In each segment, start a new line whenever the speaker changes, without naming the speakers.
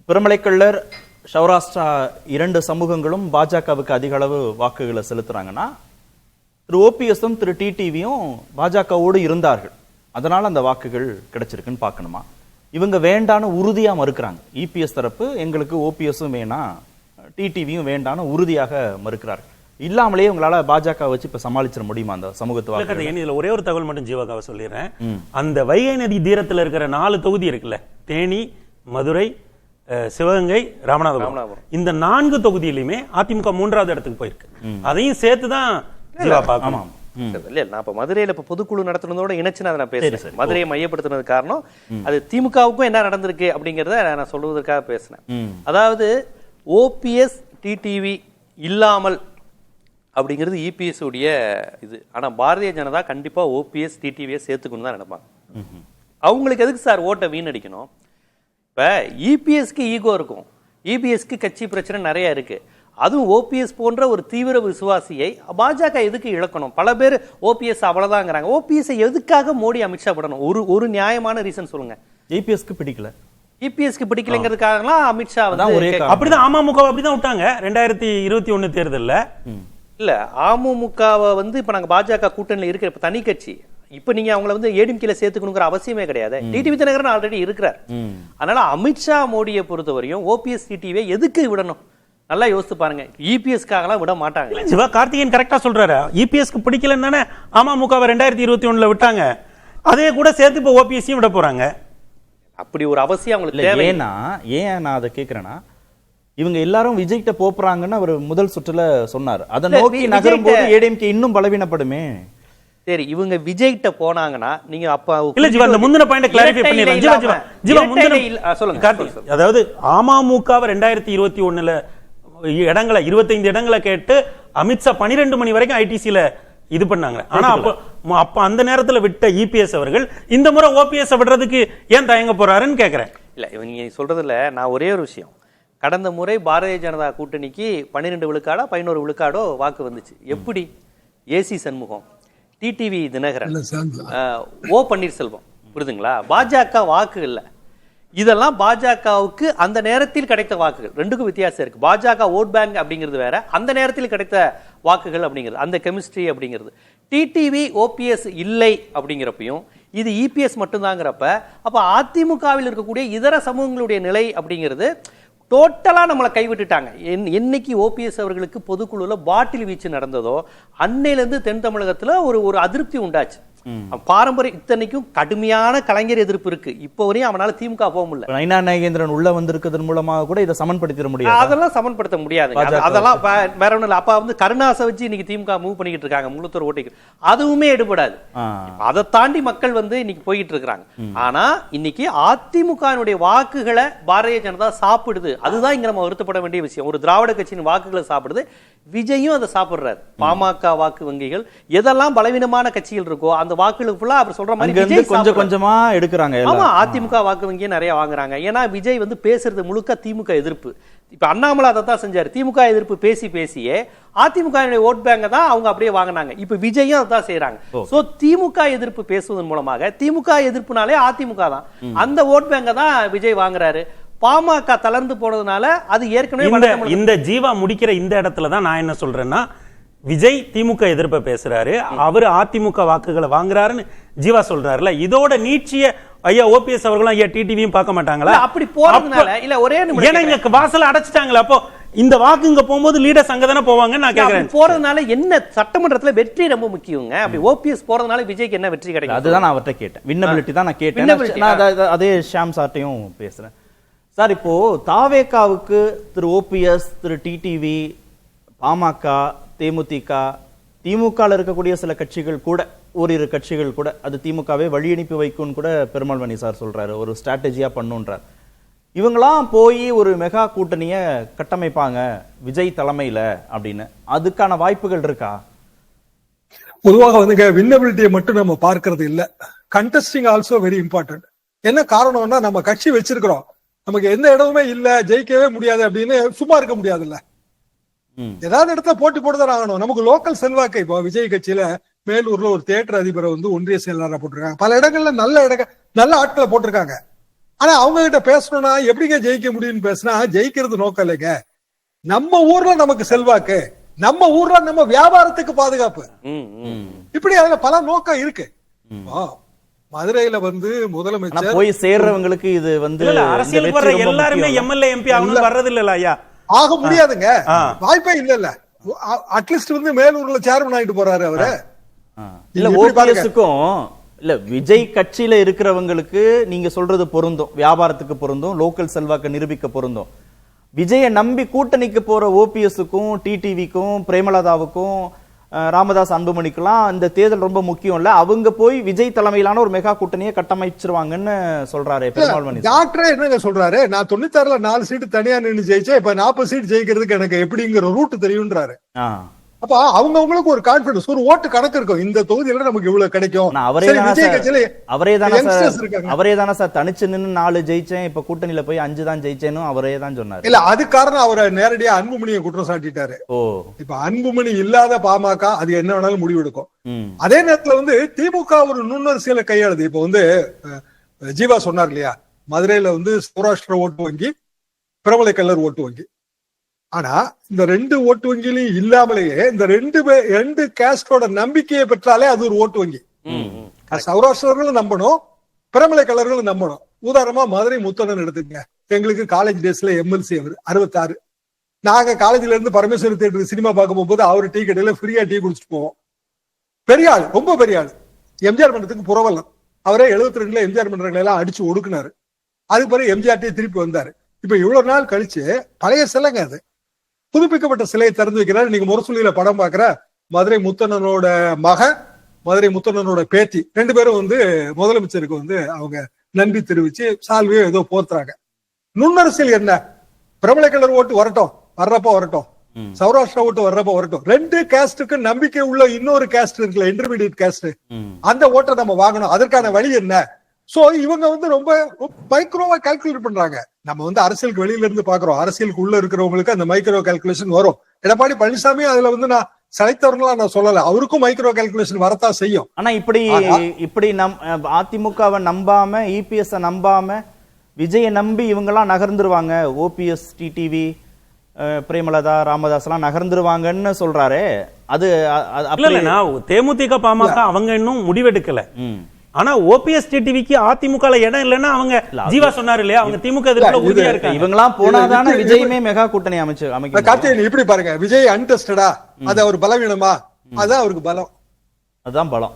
பெருமலைக்கள்ளர், சௌராஷ்டிரா 2 சமூகங்களும் பாஜகவுக்கு அதிக அளவு வாக்குகளை செலுத்துறாங்கன்னா, திரு ஓபிஎஸும் திரு டிடிவியும் பாஜகவோடு இருந்தார்கள், அதனால அந்த வாக்குகள் கிடைச்சிருக்குன்னு பார்க்கணுமா? இவங்க வேண்டான்னு உறுதியா மறுக்கிறாங்க. இபிஎஸ் தரப்பு எங்களுக்கு ஓபிஎஸும் வேணாம், டிடிவியும் வேண்டான்னு உறுதியாக மறுக்கிறார்கள். இல்லாமலேயே உங்களால பாஜக வச்சு இப்ப சமாளிச்சிட முடியுமா அந்த சமூகத்தை?
இதுல ஒரே ஒரு தகவல் மட்டும் ஜீவாக்காவை சொல்லிடுறேன். அந்த வைகை நதி தீரத்துல இருக்கிற 4 தொகுதி இருக்குல்ல, தேனி, மதுரை, சிவகங்கை, ராமநாதபுரம், இந்த 4 தொகுதியிலுமே அதிமுக 3வது இடத்துக்கு போயிருக்கு. அதையும் சேர்த்துதான் ஜீவா பார்க்கணும்.
இல்ல, நான் இப்ப மதுரையில இப்ப பொதுக்குழு நடத்துனதோட இணைச்சு நான் பேசுறேன். மதுரையை மையப்படுத்தினது காரணம் அது திமுகவுக்கும் என்ன நடந்திருக்கு அப்படிங்கறத நான் சொல்வதற்காக பேசினேன். அதாவது ஓபிஎஸ் டிடிவி இல்லாமல் அப்படிங்கிறது இபிஎஸ் உடைய இது. ஆனா பாரதிய ஜனதா கண்டிப்பா ஓபிஎஸ் டிடிவியை சேர்த்துக்கணும் தான் நினைப்பாங்க. அவங்களுக்கு எதுக்கு சார் ஓட்டை வீணடிக்கணும்? இப்ப இபிஎஸ்க்கு ஈகோ இருக்கும், இபிஎஸ்க்கு கட்சி பிரச்சனை நிறைய இருக்கு. அதுவும் ஓபிஎஸ் போன்ற ஒரு தீவிர விசுவாசியை பாஜக எதுக்கு இழக்கணும்? பல பேர் ஓபிஎஸ் அவ்வளவுதாங்கிறாங்க. ஓபிஎஸ் எதுக்காக மோடி அமித்ஷா படணும்? ஒரு நியாயமான ரீசன் சொல்லுங்க.
இபிஎஸ்க்கு பிடிக்கல,
இபிஎஸ்க்கு பிடிக்கலங்கிறதுக்காகலாம் அமித்ஷா
அப்படிதான் அமமுக அப்படிதான் விட்டாங்க 2021 தேர்தல்ல.
இல்ல, அமமுகவை இப்ப நாங்க பாஜக கூட்டணியில இருக்கிற இப்ப தனி கட்சி, இப்ப நீங்க அவங்களை ஏடிஎம்கேல சேர்த்துக்கணுங்கிற அவசியமே கிடையாது. டிடிவி தினகரன் ஆல்ரெடி இருக்கிறார். அதனால அமித்ஷா மோடியை பொறுத்தவரையும் ஓபிஎஸ் டிடிவியை எதுக்கு விடணும்? நல்லா யோசித்து பாருங்க. இபிஎஸ்க்காகலாம் விட மாட்டாங்க.
சிவா கார்த்திகேயன் கரெக்டா சொல்றாரு. இபிஎஸ்க்கு பிடிக்கலன்னு தானே அமமுகவை 2021 விட்டாங்க. அதே கூட சேர்த்து இப்ப ஓபிஎஸ்ஸையும் விட போறாங்க.
அப்படி ஒரு அவசியம் அவங்களுக்கு தேவை.
ஏன் நான் அதை கேட்கிறேன்னா, இவங்க எல்லாரும் விஜய்கிட்ட போறாங்கன்னு அவர் முதல் சுற்றுல சொன்னார். அதை நோக்கி நகரும் போது ஏடிஎம்கே இன்னும் பலவீனப்படுமே.
சரி, இவங்க விஜய்கிட்ட போனாங்கன்னா நீங்க அப்ப
இல்ல ஜீவா, இந்த முந்தின பாயிண்ட் கிளாரிஃபை பண்ணிடுறேன். ஜீவா முந்தின சொல்லுங்க கார்த்திக். அதாவது அமமுகவை 2021 இடங்களை 25 இடங்களை கேட்டு அமித்ஷா 12 மணி வரைக்கும் ஐடிசில இது பண்ணாங்க. ஆனா அப்ப அந்த நேரத்துல விட்ட இபிஎஸ் அவர்கள் இந்த முறை ஓபிஎஸ் விடுறதுக்கு ஏன் தயங்க போறாருன்னு கேக்குறேன்.
இல்ல, இவங்க சொல்றதுல நான் ஒரே ஒரு விஷயம், கடந்த முறை பாரதிய ஜனதா கூட்டணிக்கு 12 விழுக்காடோ 11 விழுக்காடோ வாக்கு வந்துச்சு. எப்படி? ஏசி சண்முகம், டிடிவி தினகரன், ஓ பன்னீர்செல்வம், புரியுதுங்களா? பாஜக வாக்கு இல்ல. இதெல்லாம் பாஜகவுக்கு அந்த நேரத்தில் கிடைத்த வாக்குகள். ரெண்டுக்கும் வித்தியாசம் இருக்கு. பாஜக ஓட் பேங்க் அப்படிங்கிறது வேற, அந்த நேரத்தில் கிடைத்த வாக்குகள் அப்படிங்கிறது, அந்த கெமிஸ்ட்ரி அப்படிங்கிறது. டிடிவி ஓபிஎஸ் இல்லை அப்படிங்கிறப்பையும் இது இபிஎஸ் மட்டும்தாங்கிறப்ப அப்ப அதிமுகவில் இருக்கக்கூடிய இதர சமூகங்களுடைய நிலை அப்படிங்கிறது டோட்டலா நம்மளை கைவிட்டுட்டாங்க. என்னைக்கு ஓபிஎஸ் அவர்களுக்கு பொதுக்குழுல பாட்டில் வீச்சு நடந்ததோ அன்னையிலிருந்து தென் தமிழகத்துல ஒரு அதிருப்தி உண்டாச்சு. பாரம்பரிய இத்தனைக்கும் கடுமையான கலைஞர் எதிர்ப்பு இருக்கு. இப்போ வரையும் அவனால திமுக போக முடியல.
நயினா நாகேந்திரன் உள்ள வந்திருக்கிறதன் மூலமாக கூட இதை சமன்படுத்திட முடியாது.
அதெல்லாம் சமன்படுத்த முடியாது. அதெல்லாம் வேற ஒண்ணு இல்ல. அப்ப கருணாசை வச்சு இன்னைக்கு திமுக மூவ் பண்ணிக்கிட்டு இருக்காங்க, முழுத்தூர் ஓட்டிக்கு. அதுவுமே எடுபடாது. அதை தாண்டி மக்கள் இன்னைக்கு போயிட்டு இருக்காங்க. ஆனா இன்னைக்கு அதிமுக வாக்குகளை பாரதிய ஜனதா சாப்பிடுது. அதுதான் இங்க நம்ம வருத்தப்பட வேண்டிய விஷயம். ஒரு திராவிட கட்சியின் வாக்குகளை சாப்பிடுது, விஜயும் அதை சாப்பிடுறாரு. பாமக வாக்கு வங்கிகள் எதெல்லாம் பலவீனமான கட்சிகள் இருக்கோ அந்த வாக்குகளுக்கு ஃபுல்லா அவர் சொல்ற மாதிரி
கொஞ்சம் கொஞ்சமா எடுக்கிறாங்க.
ஆமா, அதிமுக வாக்கு வங்கியை நிறைய வாங்குறாங்க. ஏன்னா விஜய் பேசுறது முழுக்க திமுக எதிர்ப்பு. இப்ப அண்ணாமலை அதை தான் செஞ்சாரு. திமுக எதிர்ப்பு பேசியே அதிமுக ஓட் பேங்க தான் அவங்க அப்படியே வாங்கினாங்க. இப்ப விஜயும் அதான் செய்யறாங்க. சோ திமுக எதிர்ப்பு பேசுவதன் மூலமாக, திமுக எதிர்ப்புனாலே அதிமுக தான், அந்த ஓட் பேங்க தான் விஜய் வாங்குறாரு. பாமக தளர்ந்து போனதுனால அது ஏற்கனவே
இந்த ஜீவா முடிக்கிற இந்த இடத்துல தான் நான் என்ன சொல்றேன்னா, விஜய் திமுக எதிர்ப்பை பேசுறாரு, அவரு அதிமுக வாக்குகளை வாங்குறாருன்னு ஜீவா சொல்றாருல. இதோட நீட்சிய ஐயா ஓபிஎஸ் அவர்களும் ஐயா டிடிவியும் பார்க்க மாட்டாங்களா?
அப்படி போறதுனால இல்ல, ஒரே
ஏன்னா இங்க வாசல் அடைச்சிட்டாங்களா? அப்போ இந்த வாக்கு இங்க போகும்போது லீடர்ஸ் அங்க தானே போவாங்க. நான் கேக்குறேன்,
போறதுனால என்ன சட்டமன்றத்துல வெற்றி ரொம்ப முக்கியங்க. அப்படி ஓபிஎஸ் போறதுனால விஜய்க்கு என்ன வெற்றி கிடைக்கும்?
அதுதான் நான் அவர்கிட்ட கேட்டேன். வின்னபிலிட்டி தான் நான் கேட்டேன். அதே ஷாம் சார்ட்டையும் பேசுறேன். சார், இப்போ தாவேகாவுக்கு திரு ஓபிஎஸ், திரு டிடிவி, பாமக, தேமுதிக, திமுக இருக்கக்கூடிய சில கட்சிகள் கூட, ஓரிரு கட்சிகள் கூட அது திமுகவை வழி அனுப்பி வைக்கும் கூட பெருமாள்மணி சார் சொல்றாரு, ஒரு ஸ்ட்ராட்டஜியா பண்ணுன்றார். இவங்களாம் போய் ஒரு மெகா கூட்டணிய கட்டமைப்பாங்க விஜய் தலைமையில அப்படின்னு, அதுக்கான வாய்ப்புகள் இருக்கா?
பொதுவாக வின்னபிலிட்டியை மட்டும் நம்ம பார்க்கறது இல்ல, கண்டெஸ்டிங் ஆல்சோ வெரி இம்பார்ட்டன்ட். என்ன காரணம்னா, நம்ம கட்சி வச்சிருக்கிறோம், நமக்கு எந்த இடமுமே இல்ல, ஜெயிக்கவே முடியாது அப்படின்னு சும்மா இருக்க முடியாதுல்ல. ஏதாவது இடத்துல போட்டி போட்டுதான் ஆகணும். நமக்கு லோக்கல் செல்வாக்கு, இப்போ விஜய் கட்சியில மேலூர்ல ஒரு தியேட்டர் அதிபரை ஒன்றிய செயலாளராக போட்டிருக்காங்க. பல இடங்கள்ல நல்ல ஆட்களை போட்டிருக்காங்க. ஆனா அவங்க கிட்ட பேசணும்னா எப்படிங்க ஜெயிக்க முடியும்னு பேசினா ஜெயிக்கிறது நோக்கம் இல்லைங்க. நம்ம ஊர்ல நமக்கு செல்வாக்கு, நம்ம ஊர்ல நம்ம வியாபாரத்துக்கு பாதுகாப்பு, இப்படி அதுல பல நோக்கம் இருக்கு. மதுரையில வந்து முதலமைச்சர்
போய் சேர்றவங்களுக்கு இது வந்து
அரசியலுக்கு வர்ற எல்லாருமே எம்எல்ஏ எம்பி ஆகணும் வர்றது இல்ல ஐயா, ஆக
முடியாதுங்க, வாய்ப்பே இல்ல. அட்லீஸ்ட் வந்து மேலூர்ல சேர்மன் ஆயிட்டு போறாரு அவரு.
இல்ல ஓபிஎஸ்க்கும் இல்ல விஜய் கட்சியில இருக்கிறவங்களுக்கு நீங்க சொல்றது பொருந்தும், வியாபாரத்துக்கு பொருந்தும், லோக்கல் செல்வாக்கு நிரூபிக்க பொருந்தும். விஜயை நம்பி கூட்டணிக்கு போற ஓபிஎஸ்க்கும் டிடிவிக்கும் பிரேமலதாவுக்கும் ராமதாஸ் அன்புமணிக்கெல்லாம் இந்த தேர்தல் ரொம்ப முக்கியம் இல்ல, அவங்க போய் விஜய் தலைமையிலான ஒரு மெகா கூட்டணியை கட்டமைச்சிருவாங்கன்னு சொல்றாரு பெருமாள்.
டாக்டரே என்னங்க சொல்றாரு, நான் 96ல 4 சீட்டு தனியா நின்று ஜெயிச்சேன், இப்ப 40 சீட் ஜெயிக்கிறதுக்கு எனக்கு எப்படிங்கிற ரூட் தெரியும்ன்றாரு. அப்ப அவங்களுக்கு ஒரு கான்பிடன்ஸ், ஒரு ஓட்டு கணக்கு இருக்கும், இந்த தொகுதியில நமக்கு இவ்வளவு கிடைக்கும்.
அவரே தானே சார் தனிச்சு நின்னு 4 ஜெயிச்சேன், இப்ப கூட்டணியில போய் 5 தான் ஜெயிச்சேன்னு அவரே தான் சொன்னாரு.
இல்ல அது காரணம் அவரை நேரடியா அன்புமணியை குற்றம் சாட்டிட்டாரு. இப்ப அன்புமணி இல்லாத பாமக அது என்ன வேணாலும் முடிவெடுக்கும். அதே நேரத்துல வந்து திமுக ஒரு நுண்ணரசியலை கையாளுது. இப்ப வந்து ஜீவா சொன்னார் இல்லையா, மதுரையில வந்து சௌராஷ்டிர ஓட்டு வங்கி, பிரபல கல்லர் ஓட்டு வங்கி. ஆனா இந்த 2 ஓட்டு வங்கியிலும் இல்லாமலேயே இந்த 2 கேஸ்டோட நம்பிக்கையை பெற்றாலே அது ஒரு ஓட்டு வங்கி. சௌராஷ்டிரர்களும் நம்பணும், பிரமலை கலர்களும் நம்பணும். உதாரணமா மதுரை முத்தண்ணன் எடுத்துங்க, எங்களுக்கு காலேஜ் டேஸ்ல எம்எல்சி அவர் 66. நாங்க காலேஜ்ல இருந்து பரமேஸ்வரி தியேட்டருக்கு சினிமா பார்க்க போகும்போது அவர் டீ கடையில ஃப்ரீயா டீ குடிச்சிட்டு போவோம். பெரிய ஆள், ரொம்ப பெரிய ஆள், எம்ஜிஆர் மன்றத்துக்கு புறவல்லம். அவரே 72ல எம்ஜிஆர் மன்றங்களை எல்லாம் அடிச்சு ஒடுக்குனாரு. அதுக்கு பிறகு எம்ஜிஆர் திருப்பி வந்தாரு. இப்ப இவ்வளவு நாள் கழிச்சு பழைய சிலைங்க அது, புதுப்பிக்கப்பட்ட சிலையை திறந்து வைக்கிறார். நீங்க முரசொலியில படம் பாக்குற மதுரை முத்தண்ணனோட மகன், மதுரை முத்தண்ணனோட பேத்தி 2 பேரும் வந்து முதலமைச்சருக்கு வந்து அவங்க நன்றி தெரிவிச்சு சால்வையோ ஏதோ போத்துறாங்க. நுண்ணரசியல் என்ன, பிரபல கலர் ஓட்டு வரட்டும், வர்றப்ப வரட்டும், சௌராஷ்டிரா ஓட்டு வர்றப்ப வரட்டும். 2 கேஸ்டுக்கு நம்பிக்கை உள்ள இன்னொரு கேஸ்ட் இருக்குல்ல, இன்டர்மீடியட் கேஸ்ட், அந்த ஓட்டை நம்ம வாங்கணும். அதற்கான வழி என்ன? சோ இவங்க வந்து ரொம்ப மைக்ரோவா கால்குலேட் பண்றாங்க. நம்ம வந்து அரசியலுக்கு வெளியில இருந்து பாக்குறோம், அரசியலுக்கு உள்ள இருக்கிறவங்களுக்கு அந்த மைக்ரோ கால்குலேஷன் வரும். எடப்பாடி பழனிசாமி அதுல வந்து நான் சளைத்தவர்களா நான் சொல்லல, அவருக்கும் மைக்ரோ கால்குலேஷன் வரத்தான் செய்யும்.
ஆனா இப்படி அதிமுகவை நம்பாம, இபிஎஸ் நம்பாம, விஜயை நம்பி இவங்க எல்லாம் நகர்ந்துருவாங்க, ஓபிஎஸ் டிடிவி பிரேமலதா ராமதாஸ் எல்லாம் நகர்ந்துருவாங்கன்னு சொல்றாரு. அது
தேமுதிக பாமக அவங்க இன்னும் முடிவெடுக்கல. ஆனா ஓபிஎஸ் டிடிவிக்கு அதிமுக இடம் இல்லைன்னா அவங்க ஜீவா சொன்னாரு இல்லையா, அவங்க திமுக எதிர்ப்புல உறுதியா இருக்காங்க.
இவங்கலாம் போனாதானே விஜயுமே மெகா கூட்டணி அமைக்க.
கார்த்திகேயன் இப்படி பாருங்க, விஜய் அன்டெஸ்டடா, அது அவர் பலவீனமா, அதான் அவருக்கு பலம்,
அதான் பலம்.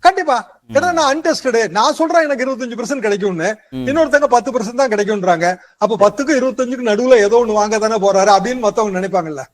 கண்டிப்பா. ஏன்னா நான் அன்டெஸ்டடு, நான் சொல்றேன் எனக்கு 25% கிடைக்கும்னு, இன்னொருத்தங்க 10% தான் கிடைக்கும்ன்றாங்க. அப்ப 10க்கு 25க்கு நடுவுல ஏதோ ஒண்ணு வாங்க தானே போறாரு அப்படின்னு மத்தவங்க நினைப்பாங்கல்ல.